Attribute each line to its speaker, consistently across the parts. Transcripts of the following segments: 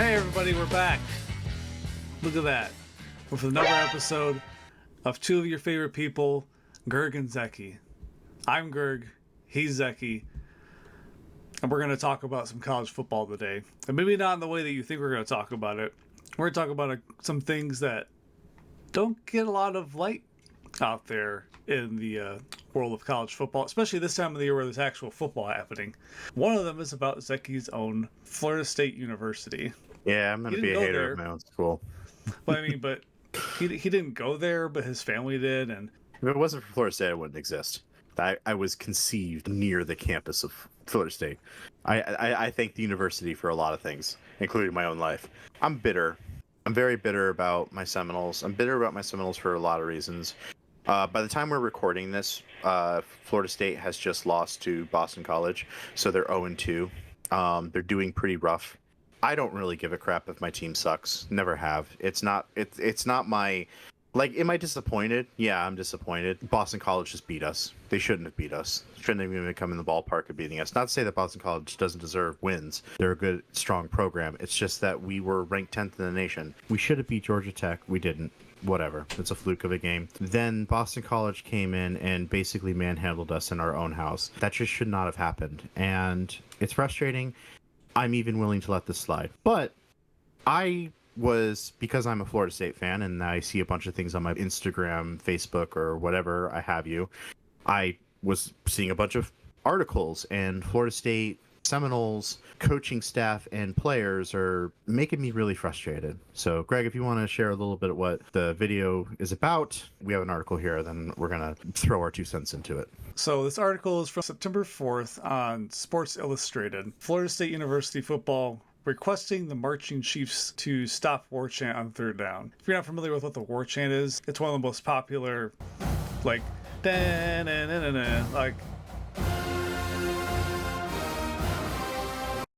Speaker 1: Hey everybody, we're back. Look at that. With another episode of two of your favorite people, Gerg and Zecki. I'm Gerg, he's Zecki, and we're going to talk about some college football today. And maybe not in the way that you think we're going to talk about it. We're going to talk about some things that don't get a lot of light out there in the world of college football, especially this time of the year where there's actual football happening. One of them is about Zecki's own Florida State University.
Speaker 2: Yeah, I'm gonna be a hater of my own school.
Speaker 1: But he didn't go there, but his family did, and
Speaker 2: If it wasn't for Florida State, I wouldn't exist. I was conceived near the campus of Florida State. I thank the university for a lot of things, including my own life. I'm bitter. I'm very bitter about my Seminoles. I'm bitter about my Seminoles for a lot of reasons. By the time we're recording this, Florida State has just lost to Boston College, so they're 0-2. They're doing pretty rough. I don't really give a crap if my team sucks. Never have. It's not my, like, am I disappointed? Yeah, I'm disappointed. Boston College just beat us. They shouldn't have beat us. Shouldn't have even come in the ballpark of beating us. Not to say that Boston College doesn't deserve wins. They're a good, strong program. It's just that we were ranked 10th in the nation. We should have beat Georgia Tech. We didn't. Whatever. It's a fluke of a game. Then Boston College came in and basically manhandled us in our own house. That just should not have happened. And it's frustrating. I'm even willing to let this slide. But because I'm a Florida State fan and I see a bunch of things on my Instagram, Facebook, or whatever I have you, I was seeing a bunch of articles, and Florida State Seminoles coaching staff and players are making me really frustrated. So, Greg, if you want to share a little bit of what the video is about, we have an article here, then we're going to throw our 2 cents into it.
Speaker 1: So this article is from September 4th on Sports Illustrated. Florida State University football requesting the marching chiefs to stop war chant on third down. If you're not familiar with what the war chant is, it's one of the most popular, like, like,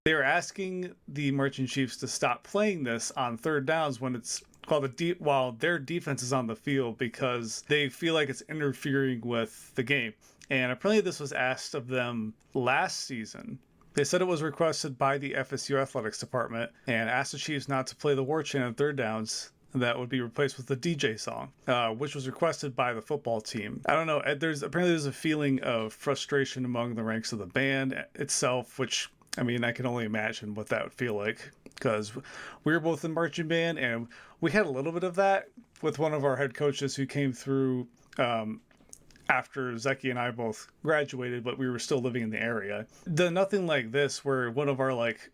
Speaker 1: they were asking the marching chiefs to stop playing this on third downs when it's called while their defense is on the field, because they feel like it's interfering with the game. And apparently this was asked of them last season. They said it was requested by the FSU athletics department and asked the Chiefs not to play the war chant on third downs. That would be replaced with the DJ song, which was requested by the football team. I don't know. There's a feeling of frustration among the ranks of the band itself, which, I mean, I can only imagine what that would feel like, because we were both in marching band, and we had a little bit of that with one of our head coaches who came through after Zecki and I both graduated, but we were still living in the area. Nothing like this, where one of our, like,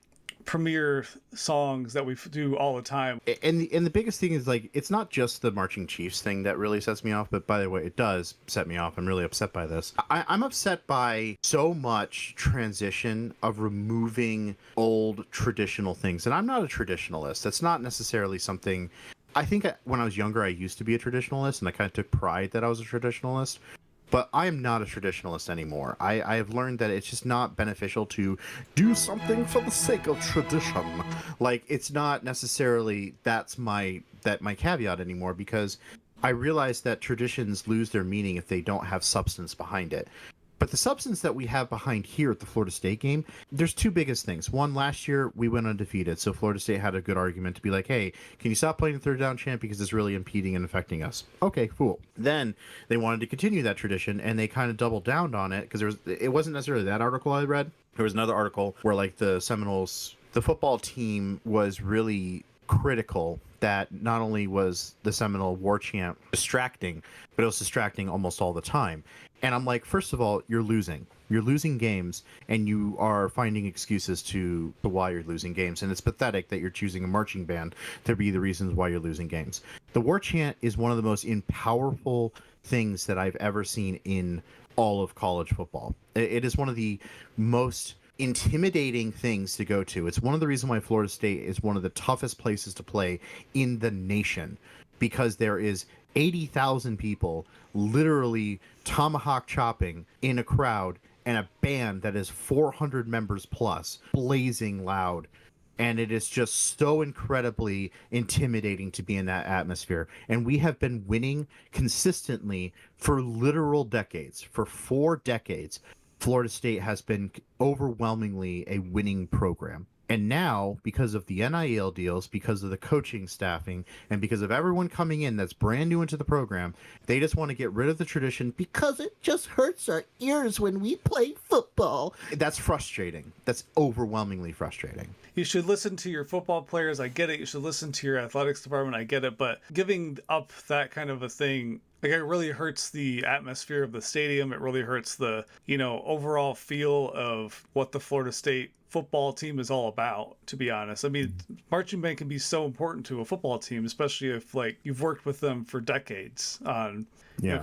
Speaker 1: premier songs that we do all the time.
Speaker 2: And the biggest thing is, like, it's not just the marching chiefs thing that really sets me off, but by the way, it does set me off. I'm really upset by this. I'm upset by so much transition of removing old traditional things. And I'm not a traditionalist. That's not necessarily something... I think when I was younger, I used to be a traditionalist, and I kind of took pride that I was a traditionalist. But I am not a traditionalist anymore. I have learned that it's just not beneficial to do something for the sake of tradition. Like, it's not necessarily that's my caveat anymore, because I realize that traditions lose their meaning if they don't have substance behind it. But the substance that we have behind here at the Florida State game, there's 2 biggest things. One, last year we went undefeated, so Florida State had a good argument to be like, hey, can you stop playing the third down chant because it's really impeding and affecting us? Okay, cool. Then they wanted to continue that tradition, and they kind of doubled down on it, because it wasn't necessarily that article I read. There was another article where, like, the Seminoles, the football team was really critical that not only was the Seminole war chant distracting, but it was distracting almost all the time. And I'm like, first of all, you're losing. You're losing games, and you are finding excuses to why you're losing games. And it's pathetic that you're choosing a marching band to be the reasons why you're losing games. The war chant is one of the most powerful things that I've ever seen in all of college football. It is one of the most intimidating things to go to. It's one of the reasons why Florida State is one of the toughest places to play in the nation, because there is 80,000 people literally tomahawk chopping in a crowd, and a band that is 400 members plus, blazing loud. And it is just so incredibly intimidating to be in that atmosphere. And we have been winning consistently for literal decades. For 4 decades, Florida State has been overwhelmingly a winning program. And now, because of the NIL deals, because of the coaching staffing, and because of everyone coming in that's brand new into the program, they just want to get rid of the tradition because it just hurts our ears when we play football. That's frustrating. That's overwhelmingly frustrating.
Speaker 1: You should listen to your football players. I get it. You should listen to your athletics department. I get it. But giving up that kind of a thing, like, it really hurts the atmosphere of the stadium. It really hurts the, overall feel of what the Florida State football team is all about, to be honest. I mean, marching band can be so important to a football team, especially if, like, you've worked with them for decades on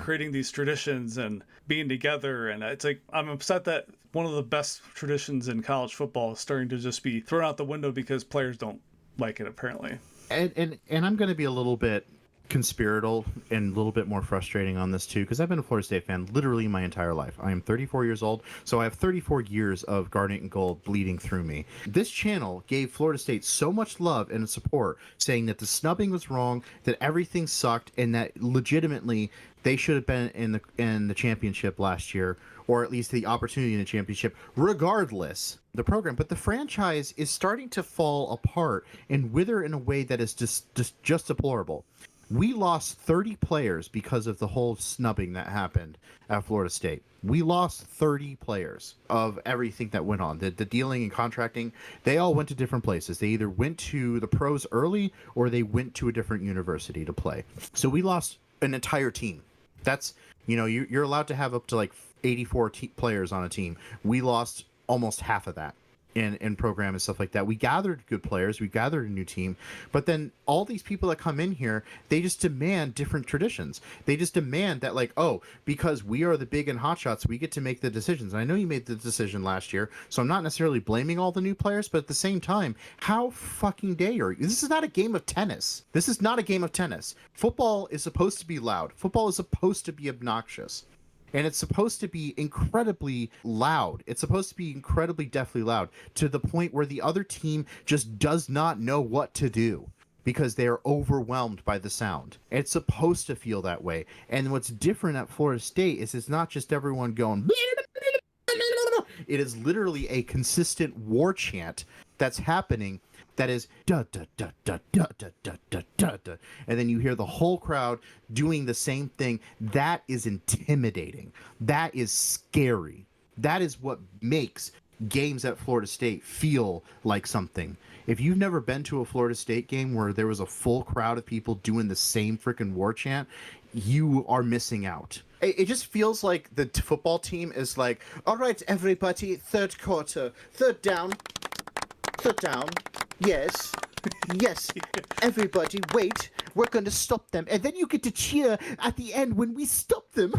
Speaker 1: creating these traditions and being together. And it's like, I'm upset that one of the best traditions in college football is starting to just be thrown out the window because players don't like it, apparently.
Speaker 2: And I'm going to be a little bit conspiratorial and a little bit more frustrating on this too, because I've been a Florida State fan literally my entire life. I am 34 years old, so I have 34 years of Garnet and Gold bleeding through me. This channel gave Florida State so much love and support, saying that the snubbing was wrong, that everything sucked, and that legitimately they should have been in the championship last year, or at least the opportunity in the championship, regardless the program. But the franchise is starting to fall apart and wither in a way that is just deplorable. We lost 30 players because of the whole snubbing that happened at Florida State. We lost 30 players of everything that went on. The dealing and contracting, they all went to different places. They either went to the pros early or they went to a different university to play. So we lost an entire team. That's, you're allowed to have up to like 84 players on a team. We lost almost half of that in program and stuff like that. We gathered good players, we gathered a new team, but then all these people that come in here, they just demand different traditions. They just demand that, like, oh, because we are the big and hot shots, we get to make the decisions. And I know you made the decision last year, so I'm not necessarily blaming all the new players, but at the same time, how fucking dare you? This is not a game of tennis. This is not a game of tennis. Football is supposed to be loud. Football is supposed to be obnoxious. And it's supposed to be incredibly loud. It's supposed to be incredibly deafly loud to the point where the other team just does not know what to do because they are overwhelmed by the sound. It's supposed to feel that way. And what's different at Florida State is it's not just everyone going... It is literally a consistent war chant that's happening that is da da da da da da da da da da, and then you hear the whole crowd doing the same thing. That is intimidating. That is scary. That is what makes games at Florida State feel like something. If you've never been to a Florida State game where there was a full crowd of people doing the same freaking war chant, you are missing out. It just feels like the football team is like, all right, everybody, third quarter, third down, yes, yes, everybody, wait, we're going to stop them. And then you get to cheer at the end when we stop them.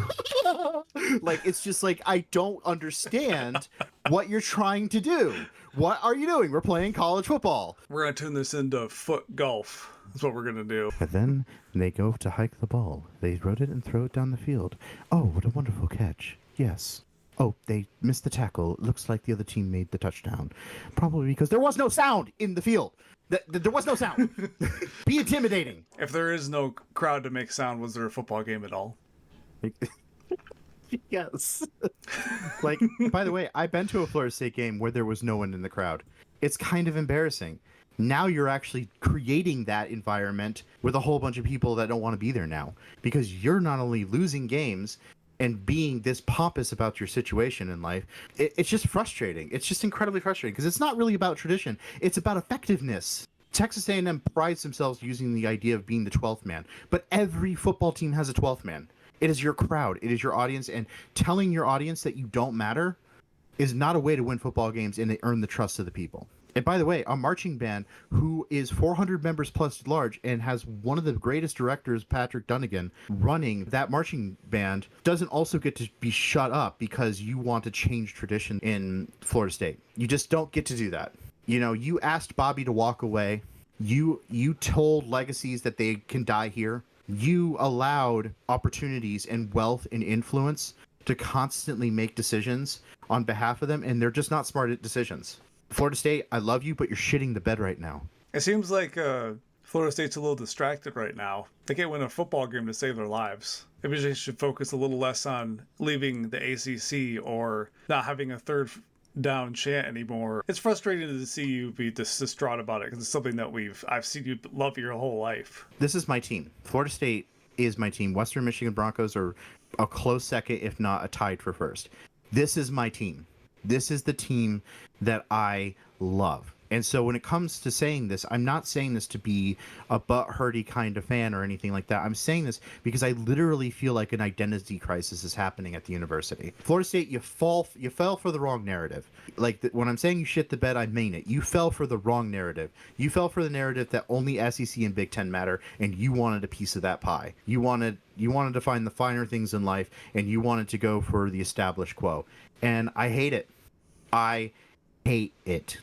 Speaker 2: Like, it's just like, I don't understand what you're trying to do. What are you doing? We're playing college football.
Speaker 1: We're going to turn this into foot golf. That's what we're going to do.
Speaker 2: And then they go to hike the ball. They rode it and throw it down the field. Oh, what a wonderful catch. Yes. Oh, they missed the tackle. It looks like the other team made the touchdown. Probably because there was no sound in the field. There was no sound. Be intimidating.
Speaker 1: If there is no crowd to make sound, was there a football game at all?
Speaker 2: Yes. Like, by the way, I've been to a Florida State game where there was no one in the crowd. It's kind of embarrassing. Now you're actually creating that environment with a whole bunch of people that don't want to be there now, because you're not only losing games and being this pompous about your situation in life. It's just frustrating. It's just incredibly frustrating because it's not really about tradition. It's about effectiveness. Texas A&M prides themselves using the idea of being the 12th man, but every football team has a 12th man. It is your crowd. It is your audience, and telling your audience that you don't matter is not a way to win football games and earn the trust of the people. And by the way, a marching band who is 400 members plus large and has one of the greatest directors, Patrick Dunnigan, running that marching band doesn't also get to be shut up because you want to change tradition in Florida State. You just don't get to do that. You know, you asked Bobby to walk away. You told legacies that they can die here. You allowed opportunities and wealth and influence to constantly make decisions on behalf of them, and they're just not smart decisions. Florida State, I love you, but you're shitting the bed right now.
Speaker 1: It seems like Florida State's a little distracted right now. They can't win a football game to save their lives. Maybe they should focus a little less on leaving the ACC or not having a third down chant anymore. It's frustrating to see you be this distraught about it because it's something that I've seen you love your whole life.
Speaker 2: This is my team. Florida State is my team. Western Michigan Broncos are a close second, if not a tied for first. This is my team. This is the team that I love. And so when it comes to saying this, I'm not saying this to be a butt-hurty kind of fan or anything like that. I'm saying this because I literally feel like an identity crisis is happening at the university. Florida State, you fell for the wrong narrative. Like when I'm saying you shit the bed, I mean it. You fell for the wrong narrative. You fell for the narrative that only SEC and Big Ten matter, and you wanted a piece of that pie. You wanted to find the finer things in life, and you wanted to go for the established quo. And I hate it. I hate it.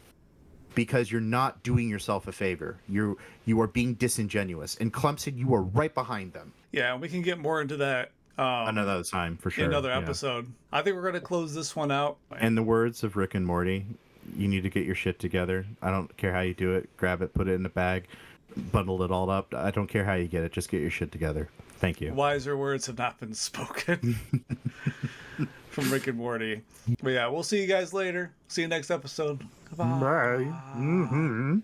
Speaker 2: Because you're not doing yourself a favor. You are being disingenuous. And Clemson, you are right behind them.
Speaker 1: Yeah, we can get more into that
Speaker 2: Another time, for sure.
Speaker 1: another episode. I think we're going to close this one out.
Speaker 2: And the words of Rick and Morty, you need to get your shit together. I don't care how you do it. Grab it, put it in a bag, bundle it all up. I don't care how you get it. Just get your shit together. Thank you.
Speaker 1: Wiser words have not been spoken from Rick and Morty. But yeah, we'll see you guys later. See you next episode. Goodbye.
Speaker 2: Bye. Mm-hmm.